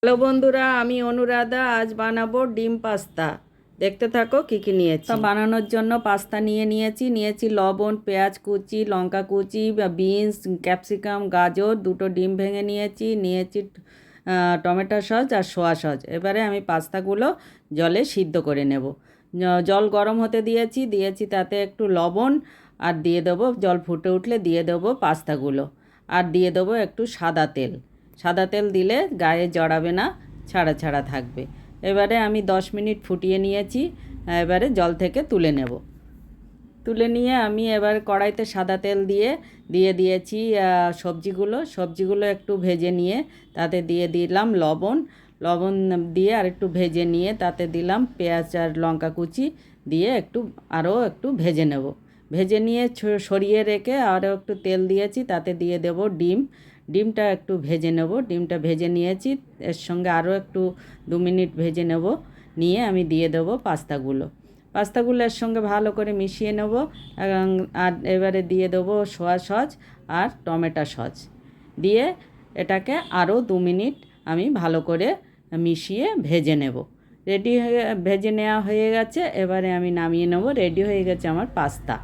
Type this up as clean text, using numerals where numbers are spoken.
Hello বন্ধুরা, আমি অনুরাধা। আজ বানাবো ডিম পাস্তা। দেখতে থাকো কি কি নিয়েছি। বানানোর জন্য পাস্তা নিয়েছি লবণ, পেঁয়াজ কুচি, লঙ্কা কুচি, বিনস, ক্যাপসিকাম, গাজর, দুটো ডিম ভেঙে নিয়েছি টমেটো সস আর সোয়া সস। এবারে আমি পাস্তাগুলো জলে সিদ্ধ করে নেব। জল গরম হতে দিয়েছি তাতে একটু লবণ আর দিয়ে দেবো। জল ফুটে উঠলে দিয়ে দেবো পাস্তাগুলো আর দিয়ে দেবো একটু সাদা তেল দিলে গায়ে জড়াবে না, ছাড়া ছাড়া থাকবে। এবারে আমি 10 মিনিট ফুটিয়ে নিয়েছি। এবারে জল থেকে তুলে নেব। তুলে নিয়ে আমি এবার কড়াইতে সাদা তেল দিয়ে দিয়েছি সবজিগুলো একটু ভেজে নিয়ে তাতে দিয়ে দিলাম লবণ দিয়ে আর একটু ভেজে নিয়ে তাতে দিলাম পেঁয়াজ আর লঙ্কা কুচি দিয়ে আরও একটু ভেজে নেব। ভেজে নিয়ে সরিয়ে রেখে আরও একটু তেল দিয়েছি, তাতে দিয়ে দেব ডিমটা একটু ভেজে নেব। ডিমটা ভেজে নিয়েছি, এর সঙ্গে আরও একটু 2 মিনিট ভেজে নেব। নিয়ে আমি দিয়ে দেবো পাস্তাগুলো এর সঙ্গে ভালো করে মিশিয়ে নেব। আর এবারে দিয়ে দেবো সোয়া সস আর টমেটো সস দিয়ে এটাকে আরও 2 মিনিট আমি ভালো করে মিশিয়ে ভেজে নেব। ভেজে নেওয়া হয়ে গেছে। এবারে আমি নামিয়ে নেব। রেডি হয়ে গেছে আমার পাস্তা।